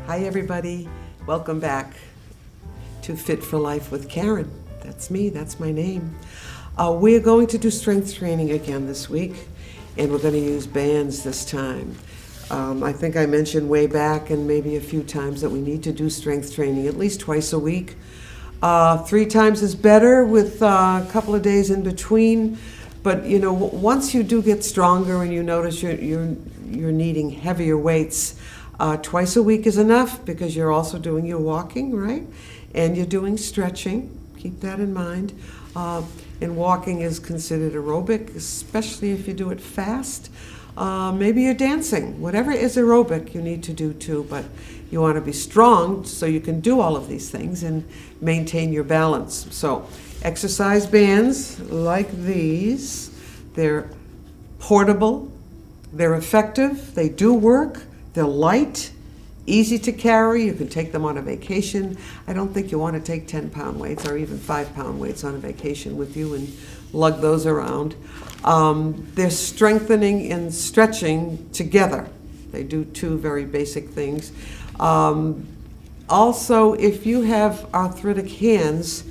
Hi everybody, welcome back to Fit for Life with Karen. That's me, that's my name. We're going to do strength training again this week, and we're going to use bands this time. I think I mentioned way back and maybe a few times that we need to do strength training at least twice a week. 3 times is better with a couple of days in between. But you know, once you do get stronger and you notice you're needing heavier weights, twice a week is enough because you're also doing your walking, right? And you're doing stretching. Keep that in mind. And walking is considered aerobic, especially if you do it fast. Maybe you're dancing. Whatever is aerobic, you need to do too. But you want to be strong so you can do all of these things and maintain your balance. So exercise bands like these, they're portable, they're effective, they do work, they're light, easy to carry. You can take them on a vacation. I don't think you want to take 10-pound weights or even 5-pound weights on a vacation with you and lug those around. They're strengthening and stretching together. They do 2 very basic things. Also, if you have arthritic hands,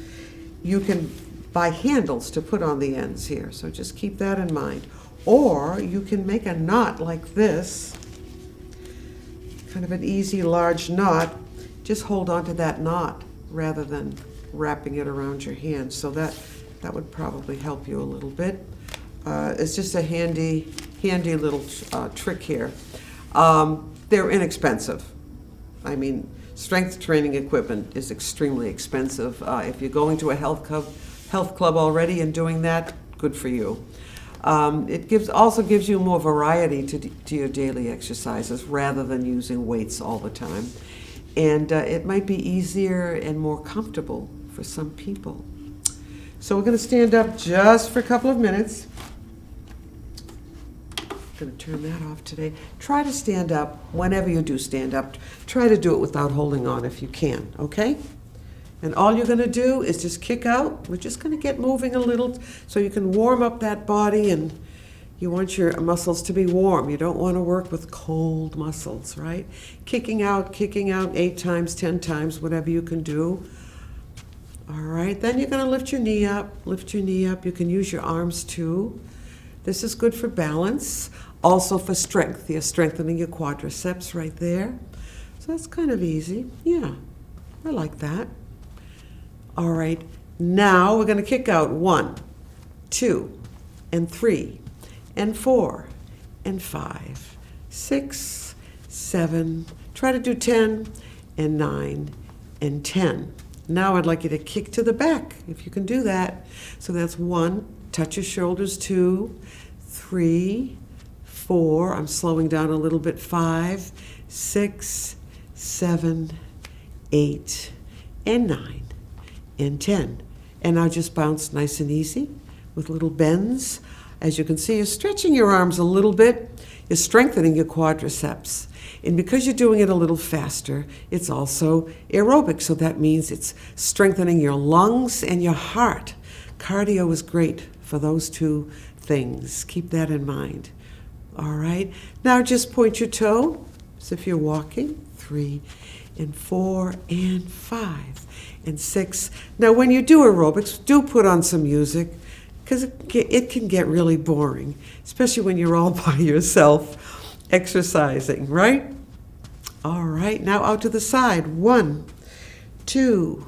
you can buy handles to put on the ends here, so just keep that in mind. Or you can make a knot like this, kind of an easy large knot. Just hold on to that knot rather than wrapping it around your hand. So that would probably help you a little bit. It's just a handy little trick here. They're inexpensive. I mean, strength training equipment is extremely expensive. If you're going to a health club already and doing that, good for you. It also gives you more variety to your daily exercises rather than using weights all the time. And it might be easier and more comfortable for some people. So we're going to stand up just for a couple of minutes. I'm going to turn that off today. Try to stand up whenever you do stand up. Try to do it without holding on if you can, okay? And all you're going to do is just kick out. We're just going to get moving a little so you can warm up that body, and you want your muscles to be warm. You don't want to work with cold muscles, right? Kicking out 8 times, 10 times, whatever you can do. All right, then you're going to lift your knee up. Lift your knee up. You can use your arms too. This is good for balance, also for strength. You're strengthening your quadriceps right there. So that's kind of easy. Yeah, I like that. All right, now we're going to kick out 1, 2, and 3, and 4, and 5, 6, 7, try to do 10, and 9, and 10. Now I'd like you to kick to the back, if you can do that. So that's 1, touch your shoulders, 2, 3, 4, I'm slowing down a little bit, 5, 6, 7, 8, and 9, and 10. And now just bounce nice and easy with little bends. As you can see, you're stretching your arms a little bit. You're strengthening your quadriceps. And because you're doing it a little faster, it's also aerobic. So that means it's strengthening your lungs and your heart. Cardio is great for those 2 things. Keep that in mind. All right. Now just point your toe as if you're walking. 3, and 4, and 5, and 6. Now when you do aerobics, do put on some music, because it can get really boring, especially when you're all by yourself exercising, right? All right, now out to the side. 1, 2,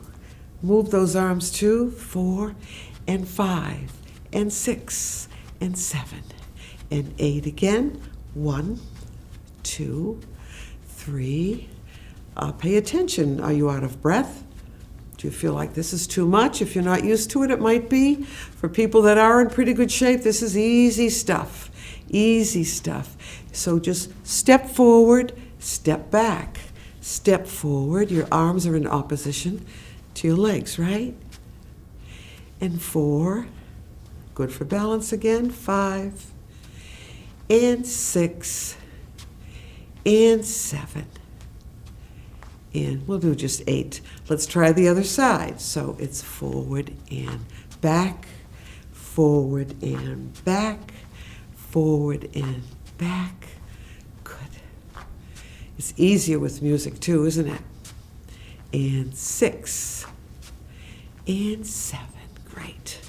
move those arms, 2, 4, and 5, and 6, and 7, and 8 again. 1, 2, 3. Pay attention. Are you out of breath? Do you feel like this is too much? If you're not used to it, it might be. For people that are in pretty good shape, this is easy stuff. Easy stuff. So just step forward, step back. Step forward. Your arms are in opposition to your legs, right? And 4. Good for balance again. 5. And 6. And 7. And we'll do just 8. Let's try the other side. So it's forward and back, forward and back, forward and back. Good. It's easier with music too, isn't it? And 6. And 7. Great.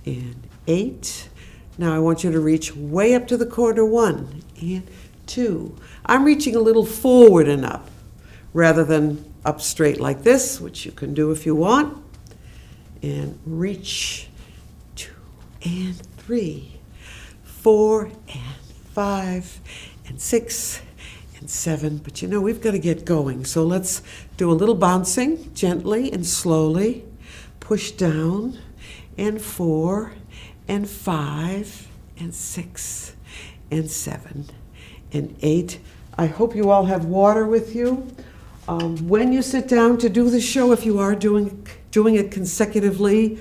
And 8. Now I want you to reach way up to the corner. 1 and 2. I'm reaching a little forward and up rather than up straight like this, which you can do if you want. And reach 2 and 3, 4 and 5 and 6 and 7. But you know, we've got to get going. So let's do a little bouncing gently and slowly. Push down, and 4 and 5 and 6 and 7 and 8. I hope you all have water with you. When you sit down to do the show, if you are doing it consecutively,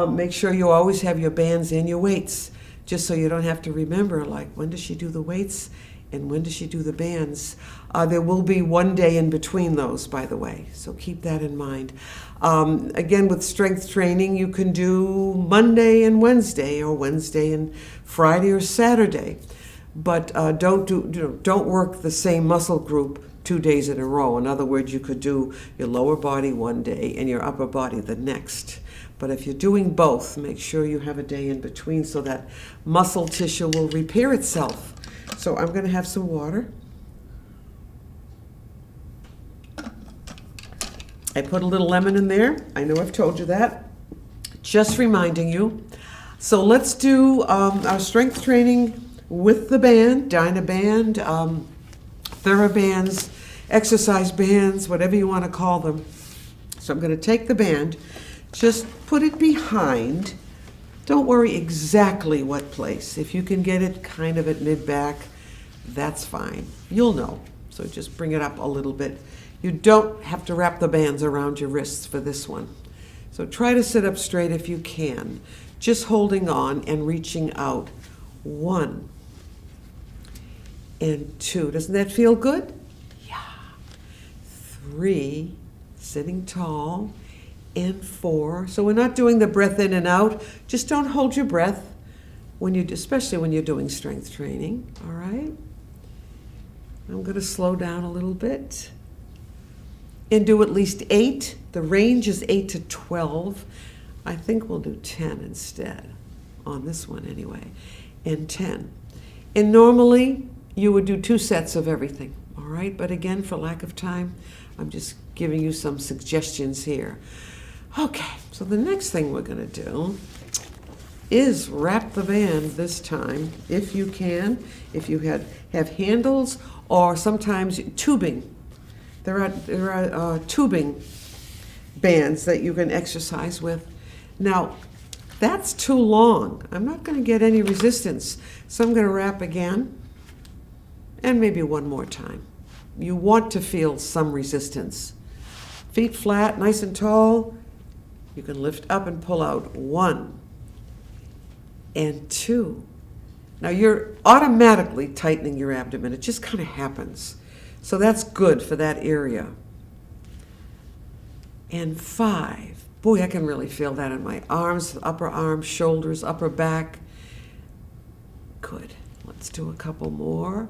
make sure you always have your bands and your weights, just so you don't have to remember, like, when does she do the weights and when does she do the bands? There will be one day in between those, by the way, so keep that in mind. Again, with strength training, you can do Monday and Wednesday, or Wednesday and Friday or Saturday, but don't work the same muscle group 2 days in a row. In other words, you could do your lower body one day and your upper body the next. But if you're doing both, make sure you have a day in between so that muscle tissue will repair itself. So I'm going to have some water. I put a little lemon in there. I know I've told you that. Just reminding you. So let's do our strength training with the band, Dynaband, TheraBands, exercise bands, whatever you want to call them. So I'm going to take the band, just put it behind. Don't worry exactly what place. If you can get it kind of at mid-back, that's fine. You'll know. So just bring it up a little bit. You don't have to wrap the bands around your wrists for this one. So try to sit up straight if you can. Just holding on and reaching out. 1 and 2. Doesn't that feel good? Yeah. 3, sitting tall, and 4. So we're not doing the breath in and out. Just don't hold your breath especially when you're doing strength training. All right. I'm going to slow down a little bit and do at least 8. The range is 8 to 12. I think we'll do 10 instead on this one anyway, and 10. And normally you would do 2 sets of everything, all right? But again, for lack of time, I'm just giving you some suggestions here. Okay, so the next thing we're going to do is wrap the band this time, if you can, if you have handles, or sometimes tubing. There are tubing bands that you can exercise with. Now, that's too long. I'm not going to get any resistance, so I'm going to wrap again, and maybe one more time. You want to feel some resistance. Feet flat, nice and tall. You can lift up and pull out. 1 and 2. Now you're automatically tightening your abdomen. It just kind of happens. So that's good for that area. And 5. Boy, I can really feel that in my arms, upper arms, shoulders, upper back. Good. Let's do a couple more.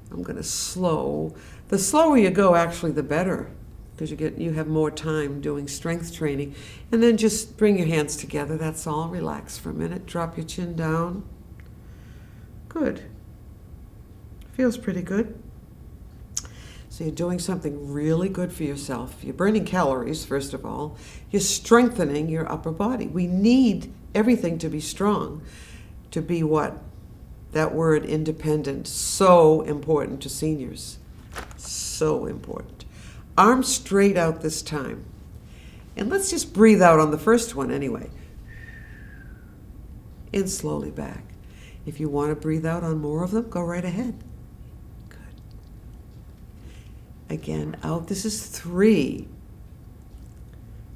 I'm going to slow. The slower you go, actually, the better, because you have more time doing strength training. And then just bring your hands together. That's all. Relax for a minute. Drop your chin down. Good. Feels pretty good. So you're doing something really good for yourself. You're burning calories, first of all. You're strengthening your upper body. We need everything to be strong. To be what? That word, independent. So important to seniors. So important. Arms straight out this time. And let's just breathe out on the first one anyway. And slowly back. If you want to breathe out on more of them, go right ahead. Good. Again, out. This is 3.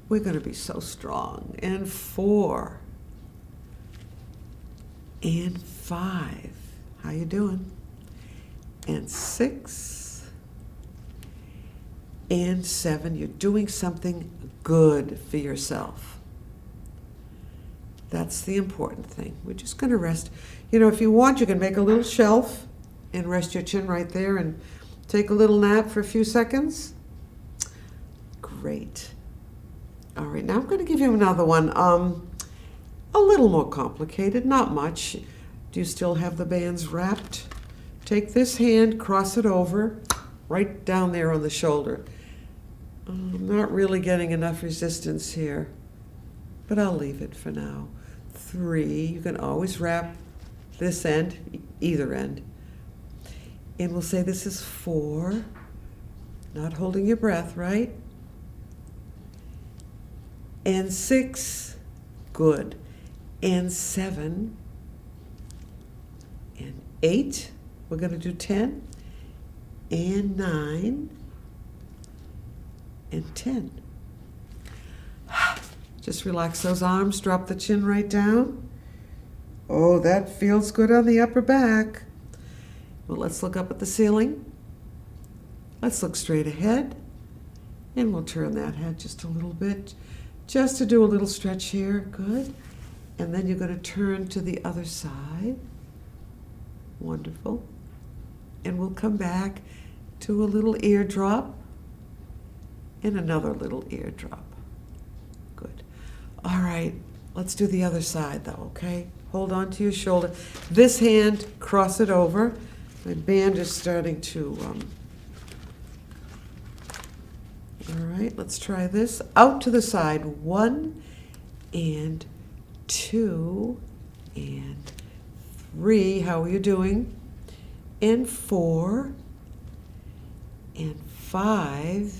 We're going to be so strong. And 4. And 5. How you doing? And 6. And 7. You're doing something good for yourself. That's the important thing. We're just going to rest. You know, if you want, you can make a little shelf and rest your chin right there and Take a little nap for a few seconds? Great. All right, now I'm going to give you another one. A little more complicated, not much. Do you still have the bands wrapped? Take this hand, cross it over, right down there on the shoulder. I'm not really getting enough resistance here, but I'll leave it for now. 3, you can always wrap this end, either end. And we'll say this is 4, not holding your breath, right? And 6, good. And 7, and 8, we're going to do 10, and 9, and 10. Just relax those arms, drop the chin right down. Oh, that feels good on the upper back. Well, let's look up at the ceiling. Let's look straight ahead, and we'll turn that head just a little bit, just to do a little stretch here. Good. And then you're going to turn to the other side. Wonderful. And we'll come back to a little eardrop and another little eardrop. Good. All right, let's do the other side though, okay? Hold on to your shoulder. This hand, cross it over. My band is starting to, all right, let's try this. Out to the side, 1 and 2 and 3. How are you doing? And 4 and 5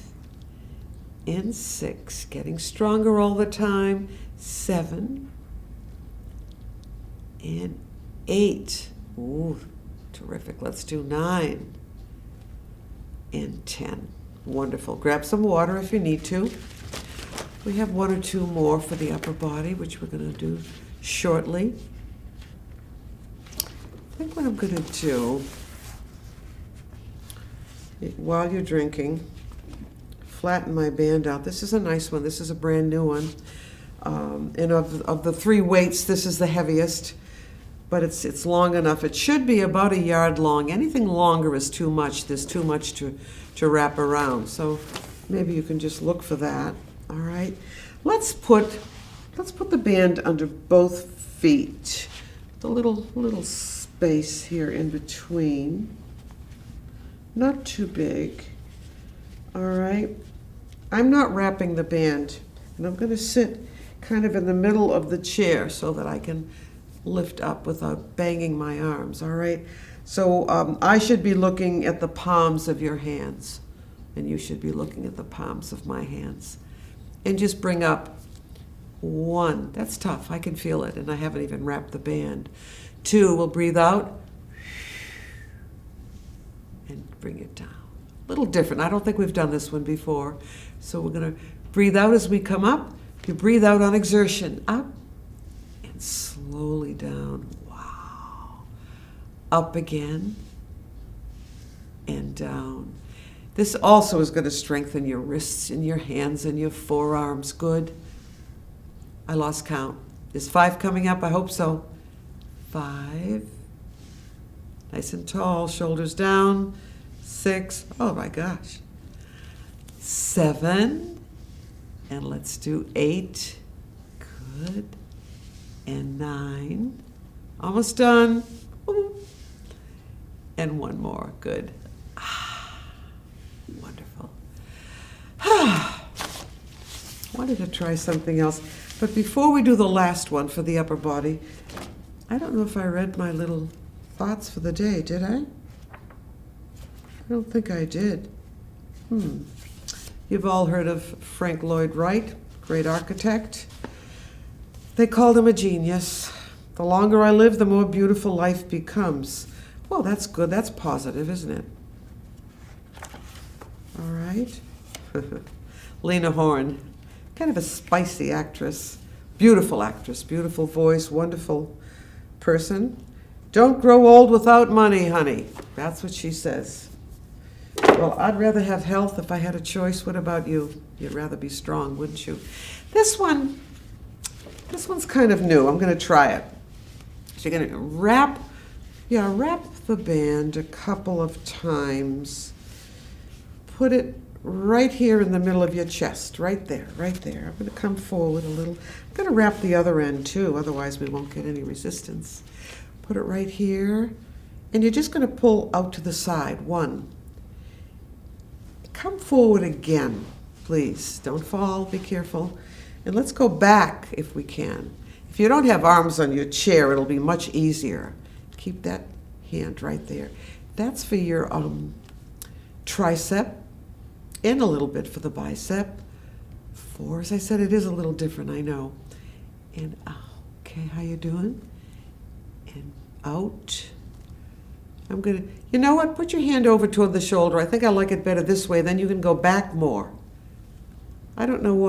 and 6. Getting stronger all the time. 7 and 8. Ooh, terrific. Let's do 9 and 10. Wonderful. Grab some water if you need to. We have 1 or 2 more for the upper body, which we're going to do shortly. I think what I'm going to do, while you're drinking, flatten my band out. This is a nice one. This is a brand new one. And of the 3 weights, this is the heaviest, but it's long enough. It should be about 1 yard long. Anything longer is too much. There's too much to wrap around. So maybe you can just look for that. All right. Let's put the band under both feet. The little space here in between. Not too big. All right. I'm not wrapping the band, and I'm going to sit kind of in the middle of the chair so that I can lift up without banging my arms. All right. So I should be looking at the palms of your hands, and you should be looking at the palms of my hands. And just bring up 1. That's tough. I can feel it, and I haven't even wrapped the band. 2, we'll breathe out and bring it down. A little different. I don't think we've done this one before. So we're going to breathe out as we come up. You breathe out on exertion. Up and slowly down. Wow. Up again and down. This also is going to strengthen your wrists and your hands and your forearms. Good. I lost count. Is 5 coming up? I hope so. 5. Nice and tall, shoulders down. 6. Oh my gosh. 7. And let's do 8. Good. And 9. Almost done. Ooh. And 1 more. Good. Wonderful. Wanted to try something else. But before we do the last one for the upper body, I don't know if I read my little thoughts for the day, did I? I don't think I did. You've all heard of Frank Lloyd Wright, great architect. They called him a genius. The longer I live, the more beautiful life becomes. Well, that's good. That's positive, isn't it? All right. Lena Horne, kind of a spicy actress, beautiful voice, wonderful person. Don't grow old without money, honey. That's what she says. Well, I'd rather have health if I had a choice. What about you? You'd rather be strong, wouldn't you? This one's kind of new. I'm going to try it. So you're going to wrap the band a couple of times. put it right here in the middle of your chest, right there, right there. I'm going to come forward a little. I'm going to wrap the other end too, otherwise we won't get any resistance. Put it right here, and you're just going to pull out to the side. One. Come forward again, please. Don't fall, be careful. And let's go back if we can. If you don't have arms on your chair, it'll be much easier. Keep that hand right there. That's for your tricep and a little bit for the bicep. 4, as I said, it is a little different, I know. And okay, how you doing? And out. I'm gonna, you know what? Put your hand over toward the shoulder. I think I like it better this way. Then you can go back more. I don't know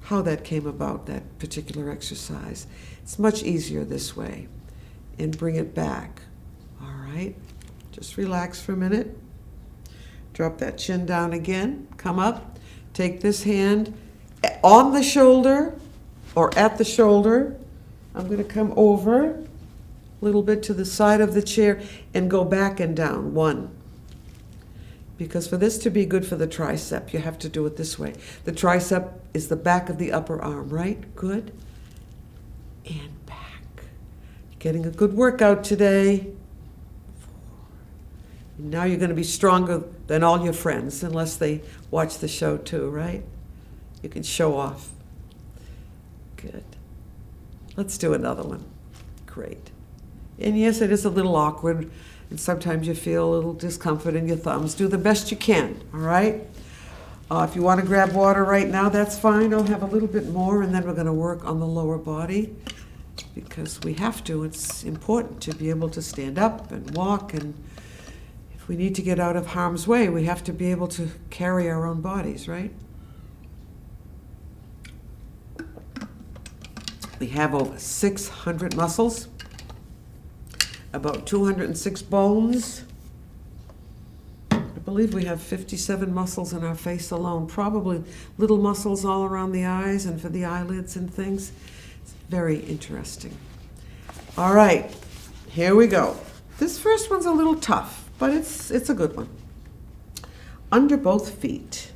how that came about, that particular exercise. It's much easier this way. And bring it back. All right. Just relax for a minute. Drop that chin down again. Come up. Take this hand on the shoulder or at the shoulder. I'm going to come over a little bit to the side of the chair and go back and down. 1. Because for this to be good for the tricep, you have to do it this way. The tricep is the back of the upper arm, right? Good. And back. Getting a good workout today. 4. And now you're going to be stronger than all your friends, unless they watch the show too, right? You can show off. Good. Let's do another one. Great. And yes, it is a little awkward, and sometimes you feel a little discomfort in your thumbs. Do the best you can, all right? If you want to grab water right now, that's fine. I'll have a little bit more, and then we're going to work on the lower body, because we have to. It's important to be able to stand up and walk, and if we need to get out of harm's way, we have to be able to carry our own bodies, right? We have over 600 muscles, about 206 bones. I believe we have 57 muscles in our face alone, probably little muscles all around the eyes and for the eyelids and things. It's very interesting. All right, here we go. This first one's a little tough, but it's a good one. Under both feet.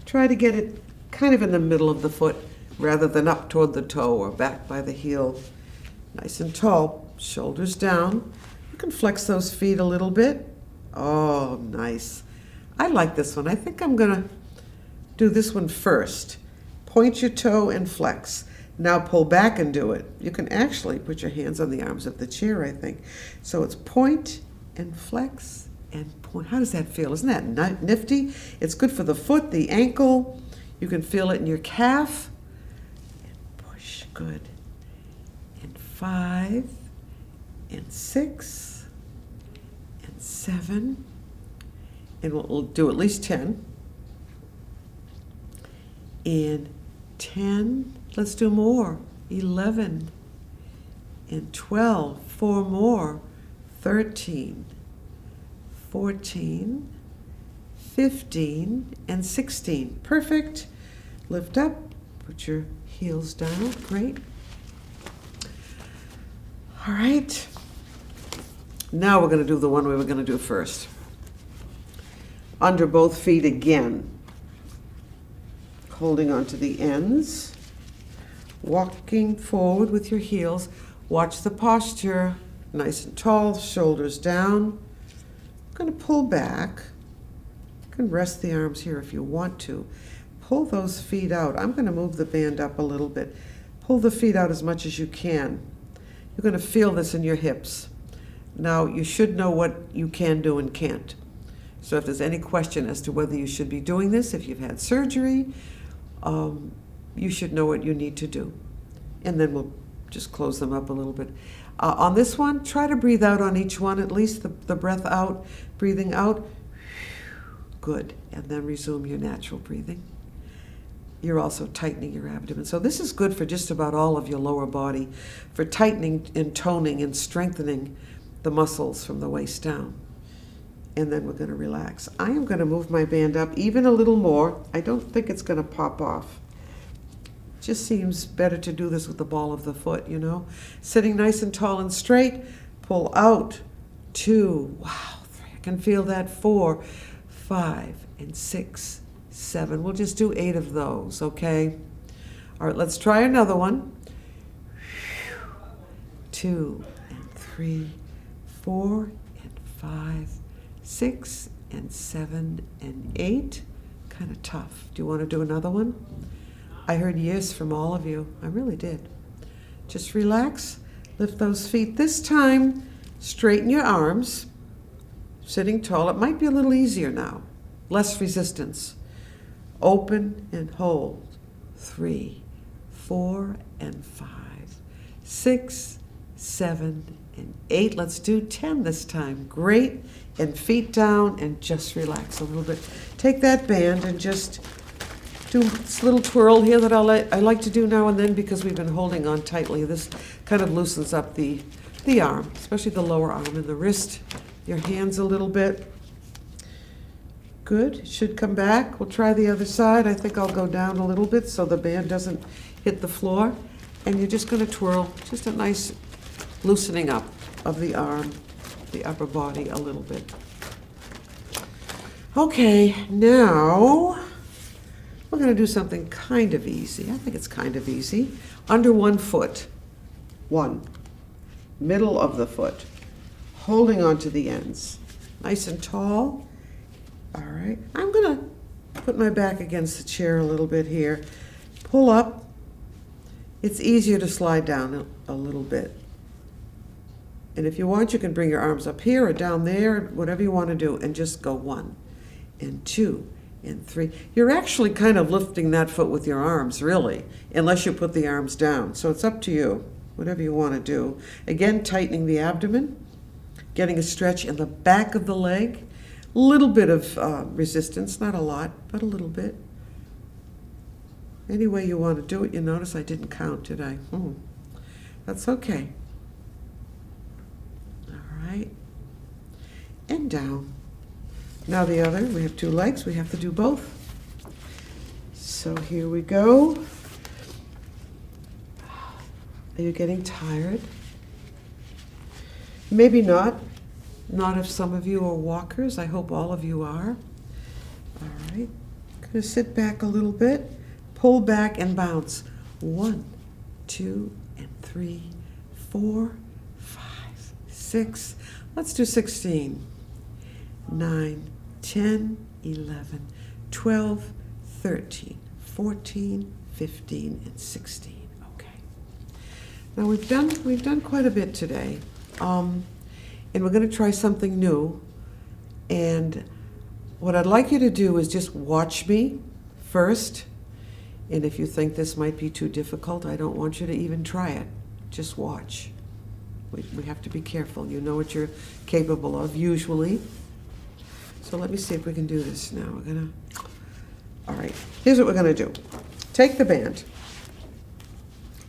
Try to get it kind of in the middle of the foot rather than up toward the toe or back by the heel. Nice and tall, shoulders down. You can flex those feet a little bit. Oh, nice. I like this one. I think I'm going to do this one first. Point your toe and flex. Now pull back and do it. You can actually put your hands on the arms of the chair, I think. So it's point and flex and point. How does that feel? Isn't that nifty? It's good for the foot, the ankle. You can feel it in your calf. And push. Good. And 5 and 6 and 7. And we'll do at least 10. And 10. Let's do more. 11 and 12. 4 more. 13, 14, 15, and 16. Perfect. Lift up. Put your heels down. Great. All right. Now we're going to do the one we were going to do first. Under both feet again. Holding onto the ends. Walking forward with your heels. Watch the posture. Nice and tall, shoulders down. I'm going to pull back. You can rest the arms here if you want to. Pull those feet out. I'm going to move the band up a little bit. Pull the feet out as much as you can. You're going to feel this in your hips. Now, you should know what you can do and can't. So if there's any question as to whether you should be doing this, if you've had surgery, you should know what you need to do. And then we'll just close them up a little bit. On this one, try to breathe out on each one, at least the breath out, breathing out. Good. And then resume your natural breathing. You're also tightening your abdomen. So this is good for just about all of your lower body, for tightening and toning and strengthening the muscles from the waist down. And then we're going to relax. I am going to move my band up even a little more. I don't think it's going to pop off. Just seems better to do this with the ball of the foot, you know. Sitting nice and tall and straight. Pull out. 2. Wow. 3. I can feel that. 4, 5, and 6, 7. We'll just do 8 of those, okay? All right, let's try another one. 2 and 3, 4 and 5, 6 and 7 and 8. Kind of tough. Do you want to do another one? I heard yes from all of you. I really did. Just relax. Lift those feet. This time, straighten your arms. Sitting tall. It might be a little easier now. Less resistance. Open and hold. 3, 4 and 5, 6, 7 and 8. Let's do 10 this time. Great. And feet down and just relax a little bit. Take that band and just do this little twirl here that I like to do now and then because we've been holding on tightly. This kind of loosens up the arm, especially the lower arm and the wrist, your hands a little bit. Good. It should come back. We'll try the other side. I think I'll go down a little bit so the band doesn't hit the floor. And you're just going to twirl, just a nice loosening up of the arm, the upper body a little bit. Okay, now we're going to do something kind of easy. I think it's kind of easy. Under one foot. 1. Middle of the foot. Holding onto the ends. Nice and tall. All right. I'm going to put my back against the chair a little bit here. Pull up. It's easier to slide down a little bit. And if you want, you can bring your arms up here or down there, whatever you want to do, and just go 1 and 2 and 3. You're actually kind of lifting that foot with your arms, really, unless you put the arms down. So it's up to you, whatever you want to do. Again, tightening the abdomen, getting a stretch in the back of the leg, a little bit of resistance, not a lot, but a little bit. Any way you want to do it. You notice I didn't count, did I? That's okay. Right, and down. Now the other, we have 2 legs, we have to do both. So here we go. Are you getting tired? Maybe not. Not if some of you are walkers. I hope all of you are. All right, going to sit back a little bit, pull back and bounce. 1, 2, and 3, 4, 5, 6. Let's do 16, 9, 10, 11, 12, 13, 14, 15, and 16. Okay. Now we've done quite a bit today, and we're going to try something new. And what I'd like you to do is just watch me first. And if you think this might be too difficult, I don't want you to even try it. Just watch. We have to be careful. You know what you're capable of, usually. So let me see if we can do this now. All right, here's what we're gonna do. Take the band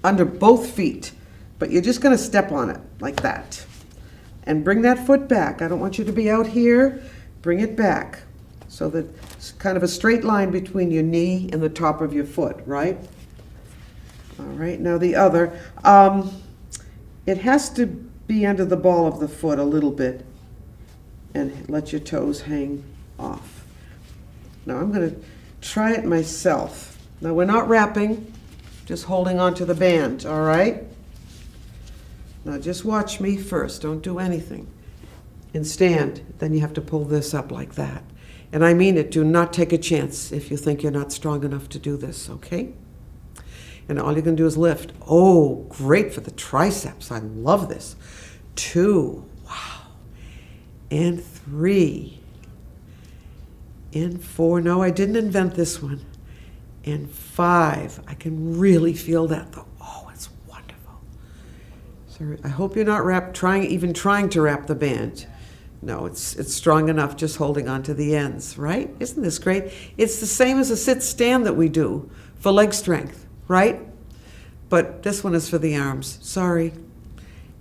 under both feet, but you're just gonna step on it like that. And bring that foot back. I don't want you to be out here. Bring it back so that it's kind of a straight line between your knee and the top of your foot, right? All right, now the other. It has to be under the ball of the foot a little bit and let your toes hang off. Now I'm going to try it myself. Now we're not wrapping, just holding on to the band, all right? Now just watch me first, don't do anything. And stand, then you have to pull this up like that. And I mean it, do not take a chance if you think you're not strong enough to do this, okay? And all you can do is lift. Oh, great for the triceps. I love this. 2, wow. And 3. And 4, no, I didn't invent this one. And 5, I can really feel that though. Oh, it's wonderful. So I hope you're not even trying to wrap the band. No, it's strong enough just holding on to the ends, right? Isn't this great? It's the same as a sit-stand that we do for leg strength, right? But this one is for the arms, sorry.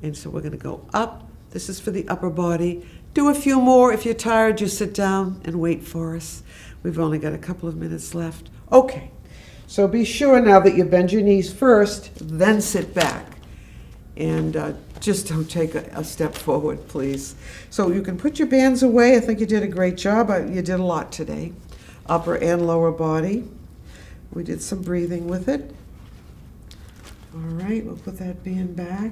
And so we're gonna go up. This is for the upper body. Do a few more. If you're tired, just sit down and wait for us. We've only got a couple of minutes left. Okay, so be sure now that you bend your knees first, then sit back. And just don't take a step forward, please. So you can put your bands away. I think you did a great job. You did a lot today, upper and lower body. We did some breathing with it. All right, we'll put that band back.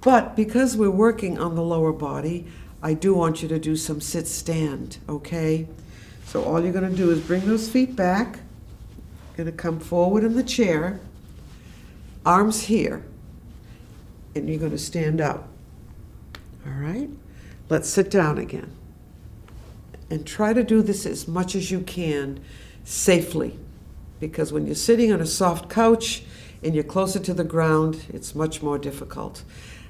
But because we're working on the lower body, I do want you to do some sit-stand, okay? So all you're going to do is bring those feet back. You're going to come forward in the chair, arms here, and you're going to stand up. All right? Let's sit down again. And try to do this as much as you can safely, because when you're sitting on a soft couch and you're closer to the ground, it's much more difficult.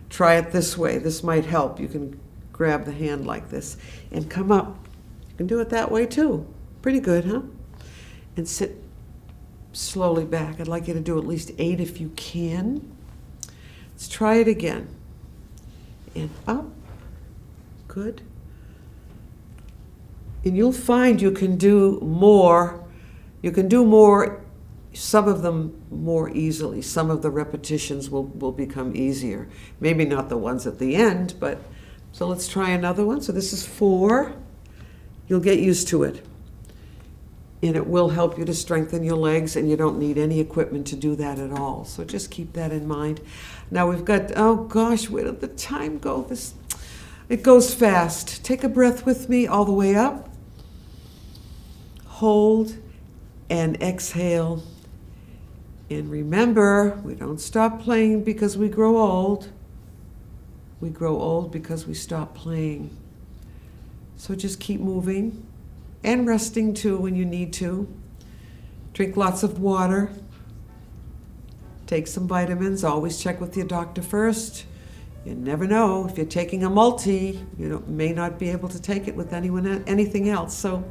Try it this way. This might help. You can grab the hand like this and come up. You can do it that way too. Pretty good, huh? And sit slowly back. I'd like you to do at least 8 if you can. Let's try it again. And up. Good. And you'll find you can do more. You can do more, some of them more easily. Some of the repetitions will become easier. Maybe not the ones at the end, but so let's try another one. So this is 4. You'll get used to it. And it will help you to strengthen your legs, and you don't need any equipment to do that at all. So just keep that in mind. Now we've got, oh gosh, where did the time go? It goes fast. Take a breath with me all the way up. Hold and exhale. And remember, we don't stop playing because we grow old. We grow old because we stop playing. So just keep moving and resting too when you need to. Drink lots of water. Take some vitamins. Always check with your doctor first. You never know. If you're taking a multi, you may not be able to take it with anything else. So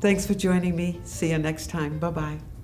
thanks for joining me. See you next time. Bye-bye.